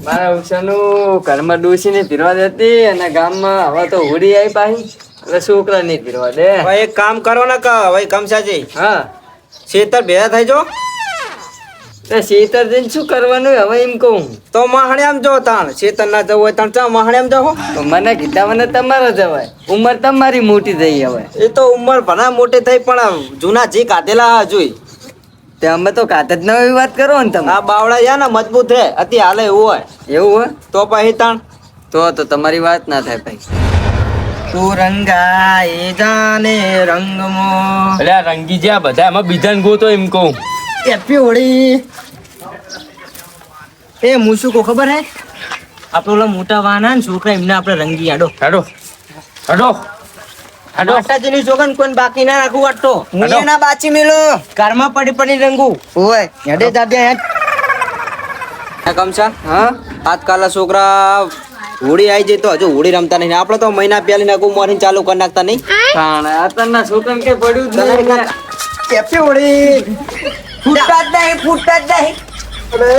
મારા ઉષાનું ઘરમાં ડોસીને પીરવા દેતી અને ગામમાં હવે તો હોળી આવી પાછી એટલે છોકરા નહીં પીરવા દે. ભાઈ એક કામ કરો ને કે ભાઈ કમસાજી હા શેતર ભેગા થઈ જો તે શેતર જઈને શું કરવાનું હવે એમ કહું તો મહાણ્યામ જો તાણ શેતર ના જવું હોય તાણ ચા મહાણ્યામ જાઓ. તો મને કીધા મને તમારે જવાય ઉંમર તમારી મોટી થઈ હવે. એ તો ઉંમર ભણા મોટી થઈ પણ જૂના જી કાઢેલા જોઈ તે અમે તો કાત જ નવી વાત કરો ને તમે. આ બાવડા યા ને મજબૂત હે અતિ હાલે એવું હોય એવું હોય તો પછી તાણ તો તમારી વાત ના થાય ભાઈ. તું રંગાઈ જાને રંગમો એટલે આ રંગી જ્યાં બધા એમાં બીજાને ગોતો એમ કહું. હેપી હોળી. એ હું શું કહું ખબર હે આપણે ઓલા મોટા વાના ને છોકરા એમને આપણે રંગી આડો હેડો હેડો હેડો માતાજીની જોગન કોઈ બાકી ના રાખવું વાટતો હેડો. હું ના બાચી મેલો ઘરમાં પડી રંગું ઓય હેડે જાડે હેડ કમસા હા આજકાલના છોકરા હોળી આવી જાય તો હજુ હોળી રમતા નહીં આપણે તો મહિના પહેલી નાખું મોરીને ચાલુ કરી નાખતા નહીં કારણ અત્યારના છોકરાને કઈ પડ્યું જ નહીં. હેપી હોળી ફૂટતા જ નહીં અરે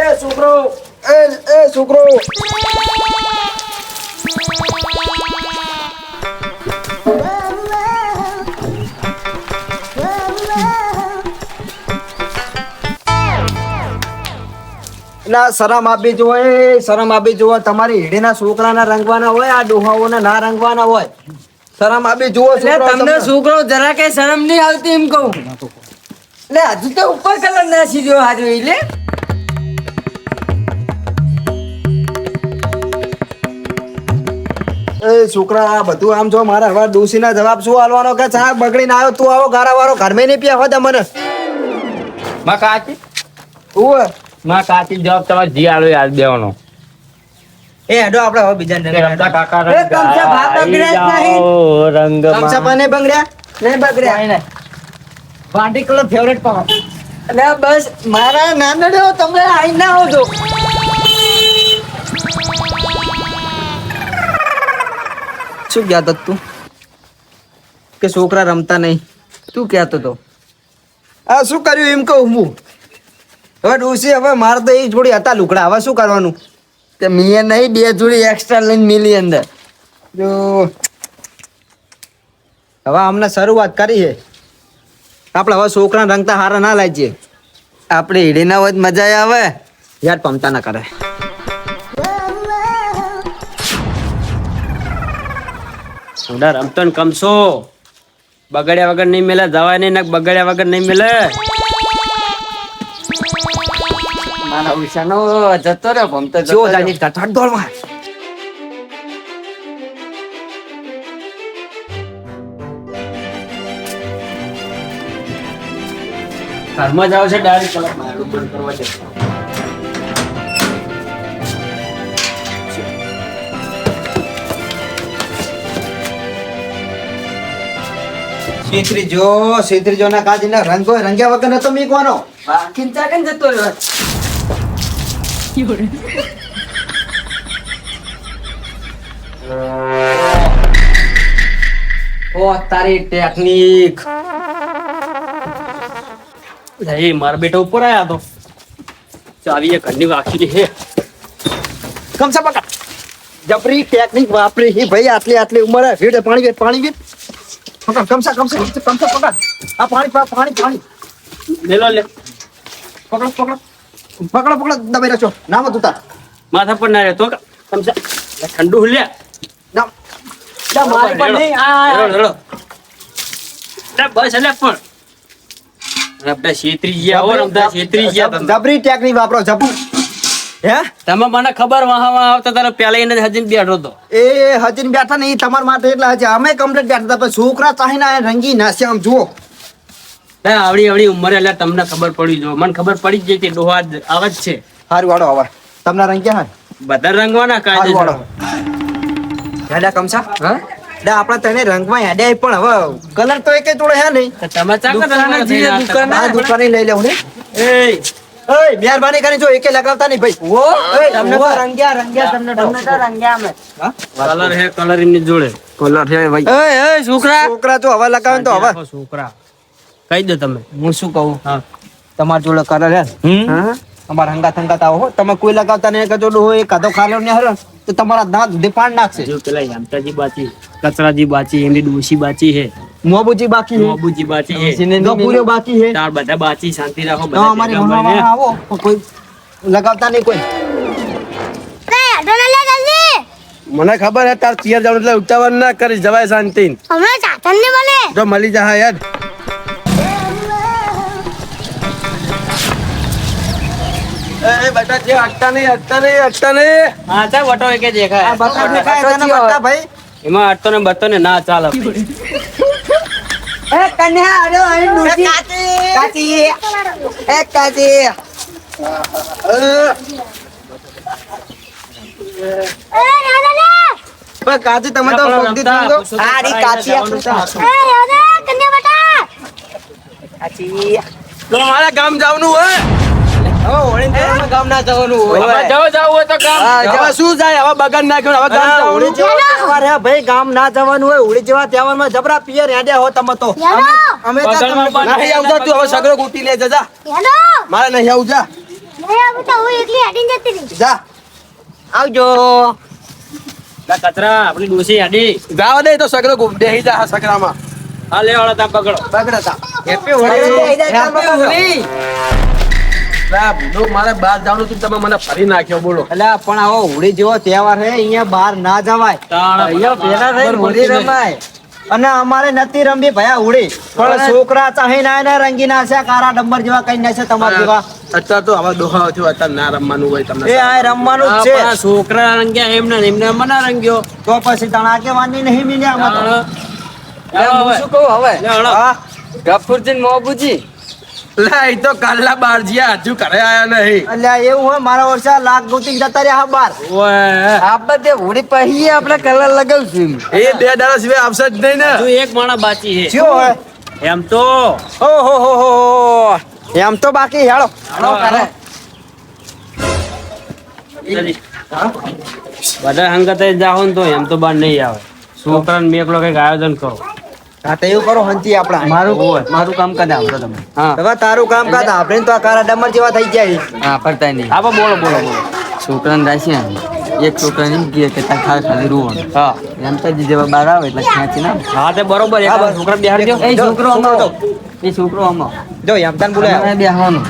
એ છોકરો એ છોકરો ના શરમ આપી જોવે શરમ આપી જોવે તમારી હીડીના છોકરાના રંગવાના હોય આ ડોહાઓના ના રંગવાના હોય શરમ આપી જુઓ એટલે તમને છોકરો જરા કઈ શરમ નહીં આવતી એમ કહું. એટલે હજુ તો ઉપર કલર નાસી જો હાજો એટલે એ છોકરા આ બધું આમ જો મારા હવે ડોસીના જવાબ શું આલવાનો કે ચા બગડીને આવ્યો તું આવો ગારા વાળો ઘરમે નહીં પ્યા હોય મને માં કાચી ઓય માં કાચી જવાબ તમારે જી આલો યાદ દેવાનો. એ હેડો આપણે હવે બીજા કે રમતા કાકા એ કમસા ભાત બગડ્યા જ નહીં. રંગમાં કમસા પાને બગડ્યા નહીં બગડ્યા વાંટી કલર ફેવરેટ પાવ એટલે બસ મારા નાનડો તમે આઈ ના આવજો. શું કહેતો તું કે છોકરા રમતા નહીં તું કહેતો તો આ શું કર્યું એમ કહું હું હવે ડોસી હવે મારે તો એ જોડી હતા લુકડા હવે શું કરવાનું તે મિયન નહીં બે જોડી એક્સ્ટ્રા લઈને મિલી અંદર. જો હવે અમને શરૂઆત કરી છે આપણે હવે છોકરા રંગતા હારા ના લાગીએ આપણે હીડીના હોય તો મજા આવે. યાર પમતા ના કરે થોડા રમતો ને કમસો બગડ્યા વગર નહીં મેલે જવાય નહીં ને બગડ્યા વગર નહીં મેલે. મારા ઉષાનો જતો રહ્યો ભમતો જો જતો રહ્યો. જાની ઘટાડ દોડમાં ઘરમાં જાવ છે ડાયરેક્ટ કલર મારું બંધ કરવા છે. શેત્રી જો ના કાજી ના રંગો રંગ્યા વગર નતો મીકવાનો બાકી ચાકન જતો રહ્યો. ઓ તારી ટેકનિક એ મારા બેટા ઉપર આયા તો ચાવી એ ઘરની વાખી હે. કમસા પકડ જબરી ટેકનિક વાપરી હી ભાઈ આટલી ઉંમરે ભીડ પાણી પકડ કમસા પકડ આ પાણી લેલો લે પકડ દબાઈ રાખો નામ હતું તાર માથા પર ના રહેતો કમસા ઠંડુ હુલ્યા નામ મારી પર નહીં રડો બસ એટલે પણ રમતા છેતરી ગયા હો રમતા છેતરી ગયા તમે. જબરી ટેકનિક વાપરો જબુ હે તમે મને ખબર વાહ આવતા તારે પેલા એને હજીને બેઠો તો એ હજીને બેઠા નહીં તમારા માટે એટલે હજી અમે કમ્પ્લીટ બેઠા હતા પણ છોકરા ચાહીને રંગી નાસ્યા આમ જુઓ આવડી ઉંમરે એટલે તમને ખબર પડી જો મને ખબર પડી જ ગઈ કે ડોહા આવે જ છે. હારું વાળો હવે તમને રંગ્યા હા બધા રંગવાના હારું વાળો કાયદે હેડા કમસા હા આપણે તને રંગમાં હેડ્યા પણ હવે કલર તો એકે જોડે હે નહીં તમે દુકાને જઈએ, દુકાને. આ દુકાને લઈ લેવું ને ઓય મહેરબાની કરી જો એકે લગાવતા નહીં ભાઈ ઓ ઓય, તમને તો રંગ્યા તમને તો રંગ્યા અમે. કલર હે કલર એની જોડે કલર છે ભાઈ ઓય છોકરા છોકરા તો હવે લગાવે તો હવે છોકરા કહી દો તમે હું શું કહું હા તમાર જોડે કલર હે હા અમારા હંગાત આવો હો. તમે કોઈ લગાવતા નહીં કજો ડોહો એ કાધો ખાલો ને હરો તો તમારા દાંત સુધી પાડ નાખશે. જો પેલા યામતાજી બાચી, કચરાજી બાચી, એમની ડોશી બાચી હે, મોબુજી બાકી હે, મોબુજી બાચી હે, ગફુરિયો બાકી હે. તાર બધા બાચી. શાંતિ રાખો તો બધા અમારી ભેગા મળીને. ભણવામાં આવો તો કોઈ લગાવતા નહીં કોઈ. મને ખબર હે તાર પિયર જવાનું એટલે ઉતાવળ ના કરી જવાય શાંતિ. જો મળી જા યાર. એ બેટા જે અટતા નહીં. હા ચા વટો એકે દેખાય. આ બતા દેખાય તને બતા ભાઈ. એમાં અટતો ને બટતો ને ના ચાલે. એ કન્યા આડો અહીં ડૂસી. કાચી એ કાચી પણ કાચી તમે તો પગથી ધોઈ દો. આ રી કાચી કાચી તો મારા ગામ જવાનું હોય. હવે ઓળીને જવાનું ગામ ના જવાનું હોય. હવે જાવ હોય તો કામ. હા, હવે શું જાય હવે બગાડ નાખ્યો હવે ગામ ઉડી જવાનું. જેવા તહેવાર હે ભાઈ, ગામ ના જવાનું હોય. ઉડી જેવા તહેવારમાં જબરા પિયર હેડ્યા હો તમે તો. અમે તો બગલમાં તમને- નહીં આવતા તું હવે સગરો કૂટી લે જા. મારે નહીં આવું જા. જા આવજો. કચરા આપણી ડોશી આડી. જાવા દે તો સગરો બેહી જા સગરામાં. હા લે વાળા તા પકડો. બગડતા હેપી હોળી. લા, ભૂંડો, મારે બહાર જવાનું હતું તમે મને ફરી નાખ્યો બોલો. અલ્યા પણ આવો હોળી જેવો તહેવાર હે, અહીંયા બહાર ના જવાય. તાણ અહીંયા ભેગા થઈને ખબર હોળી પડતી રમાય. અને અમારે નથી રમવી ભયા હોળી, પણ છોકરા ચાહી ના રંગી નાશે, કારા ડંબર જેવા કઈ નાશે તમારા જેવા. અત્યારે તો હવે ડોહા થયો અત્યારે ના રમવાનું હોય તમને. એ આ રમવાનું જ છે. આપણા છોકરા રંગ્યા એમને મના રંગ્યો. તો પછી તણ આગેવાની નહીં મિલ્યા આમાં તો. હું શું કહું હવે લે હળો. હા, ગફુરજી ને મોબુજી લા, ઈ તો કાલના બાર જ્યાં હજુ ઘરે આયા નહીં. અલ્યા એવું હોય મારા વર્ષે લાખ ગોતી જતા રહ્યા બાર. ઓય. આપણે તે હોળી પહેરીએ આપણે કલર લગાવશું એ 2 દાડા સિવાય આવશે જ નહીં ને. હજુ એક માણા બાચી છે. શું હોય? એમ તો ઓહો હો હો એમ તો બાકી હેળો. હળો, હળો. બધા હંગતે જાઓ ને તો એમ તો બાર નહીં આવે. છોકરાને મેકલો કઈક આયોજન કરો. હા તો એવું કરો હંતી આપડા. મારું કામ કદા આવતો તમે હા હવે તારું કામ કાઢ આપણે તો આ કારા ડમર જેવા થઈ જાય. હા પડતા નહીં હા બોલો બોલો બોલો. છોકરાને રાશી એક છોકરાને એમ કહે કે તાર ખાલી રૂવાનું હા એમ તો જેવા બાર આવે એટલે ખેંચી ના હા તે બરોબર. એક વાર છોકરા બેહાડજો. એ છોકરો અમારો એ છોકરો અમારો જો યમતાન બોલાય. અમારે બેહવાનું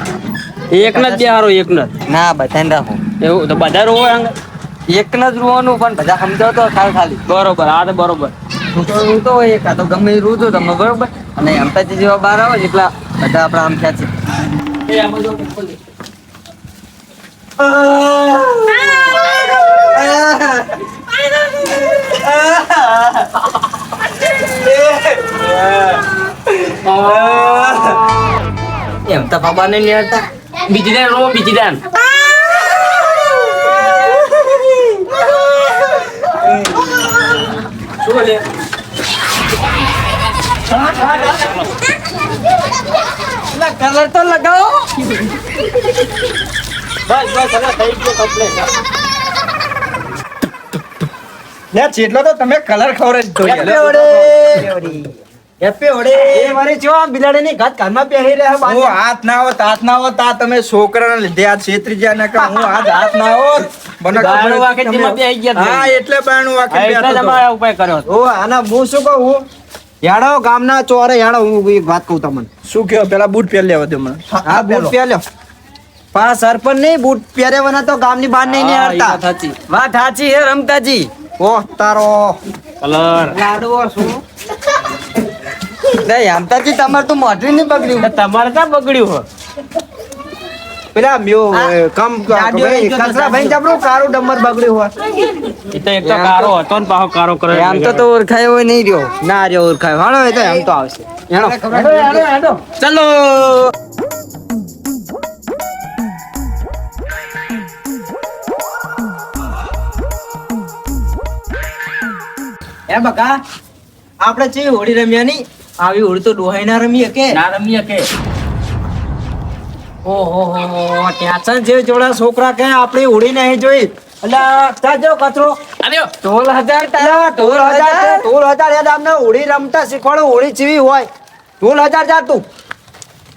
એક ને જ બેહારો એક ને જ. ના બધાને રાખો એવું તો બધા રોવે હંગ. એક ને જ રૂવાનું પણ બધા સમજાવતો ખાલી બરોબર. હા તે બરોબર. છોકરો રૂતો હોય એક આ તો ગમે એ રૂતો તમે બરોબર અને અમતાજી જેવા બહાર આવે એટલા બધા આપણા આમ ખેંચી એમ તો બાબા ને લેતા બીજી દાન રો બીજી દાન. શું લે? કલર તો લગાવો બસ બસ હવે થઈ ગયો કમ્પ્લીટ. લે ચેટલો તો તમે કલર ખવરે જ હેપી હોળી. હેપી હોળી. એ મારી જો આ બિલાડીની ઘાત કાનમાં પહેરી રહ્યા બાજુ. હું હાથ ના હોત આ તમે છોકરાને લીધે આ છેતરી ગયા ને કે હું હાથ ના હોત મને ગાળો ખબર વાકે હતી જેમાં તમે- બેહી ગયા હા તમે. એટલે બાયણું વાકે હા, એટલે જ બેઠો અમારે આ ઉપાય કર્યો. ઓ આના હું શું કહું હું યાડો ગામના ચોરે યાડો હું એક વાત કહું તમને. તો. શું કયો પેલા બૂટ પહેરી લેવા દો મને હા બૂટ પહેર્યો પા સરપંચ નહીં બૂટ પહેર્યા તો ગામની બહાર નહીં હા, ઈ વાત હડતા. સાચી. વાત સાચી હે રમતાજી ઓહ તારો કલર. લાડવો શું નહીં અમતાજી તમારે તો મોઢું નહીં બગડ્યું તમારે ક્યાં બગડ્યું હો? પેલા મ્યો કમ ગાડીઓ લઈ ગયો તો કચરા ભાઈ જબરું કારું ડમર બગડ્યું હોય. એ તો એક તો કારો હતો ને પાછો કારો કરે. આમ તો ઓળખાય હોય નહીં રહ્યો ના રે ઓળખાય હાલો એ તો એમ તો આવશે હેડો. ચલો એ બકા આપણે ચેવી હોળી રમ્યા ની આવી હોળી તો ડોહાઈ ના રમીએ કે ના રમીએ કે ઓહો ત્યાં જે જોડા છોકરા કે આપણી હોળી નહીં જોઈ એટલે ત્યાં જો કચરો આલ્યો. ઢોલ હજાર ઢોલ હજાર યાદ આમને હોળી રમતા શીખવાડો હોળી ચીવી હોય ઢોલ હજાર જા તું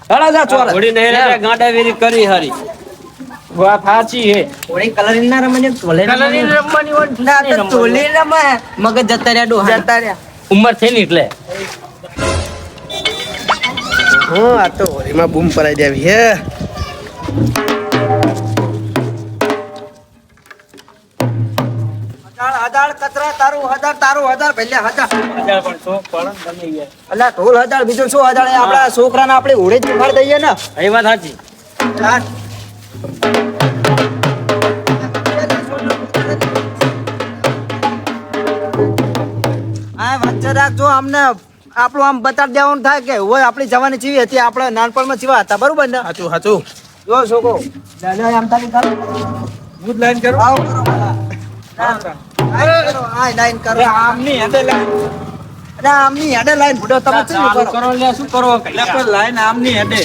હળા જા ચોર ઘોડી નહીં રે, ગાંડા વેરી કરી હરી. વાત સાચી હે. ઓળી કલરિંગ ના રમે ને ટોલે કલરિંગ રમવાની હોય ને ના નહીં તો રમવાની. ટોલે રમે મગજ જતા રહ્યા ડોહા જતા રહ્યા ઉંમર થઈ ને એટલે હા આ તો હોળીમાં બૂમ પરાઈ દેવી હે હજાર કચરા તારું હજાર ભલે હજાર પણ શોખ પડે ને તમે યાર. અલા ઢોલ હજાર બીજું શું હજાર એ આપણા છોકરાને આપણે ઓળે જ ઉખાડ દઈએ ને એ વાત સાચી. હા વચ્ચે રાખજો અમને આપણું આમ બતાડી દેવાનું થાય કે હોય આપણી જવાની ચીવી હતી આપણે નાનપણમાં ચીવા હતા બરોબર ને સાચું સાચું જો છોકરો આમ તારી કરો હું જ લાઈન કરું આવો કરો લાઈન કરો આમની હેડે લાઈન અરે આમની હેડે લાઈન ફૂટો તમે ચીવી ચાલુ કરો કરો લે શું કરો એટલે પણ લાઈન આમની હેડે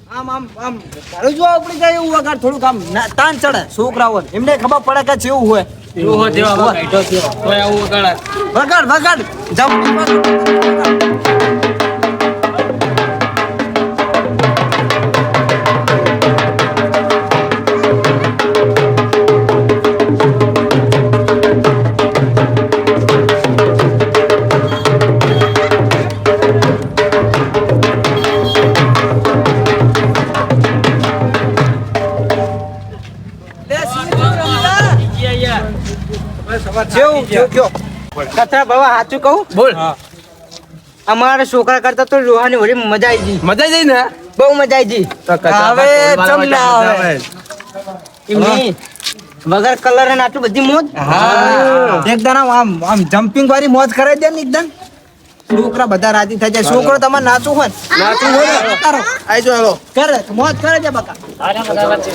આમ આમ આમ તારું જો ઉપડી જાય એવું વગાડ થોડુંક આમ તાન ચડે છોકરાઓ એમને ખબર પડે કે જેવું હોય એવું હોય તેવા આમાં કાઢ્યો થયો. તોય આવું વગાડાય. વગાડ જમ જેવું કયો કથા બાબા સાચું કહું બોલ અમારા છોકરા કરતા તો રોહાની હોળી મજા આવી ગઈ મજા જઈ ને બહુ મજા આવી ગઈ તો કચરા હવે પર ચમ ના ટોલ આવે એમની વગર કલર અને આટલું બધી મોજ એકદમ આમ આમ જમ્પિંગ વાળી મોજ કરાવી દે ને એકદમ છોકરા બધા રાજી થઈ જાય છોકરો તમારે નાચવું હોય નાચવું હોય ને? કરો આઈ જો હાલો કરે મોજ કરે છે બકા આને બધા વચ્ચે.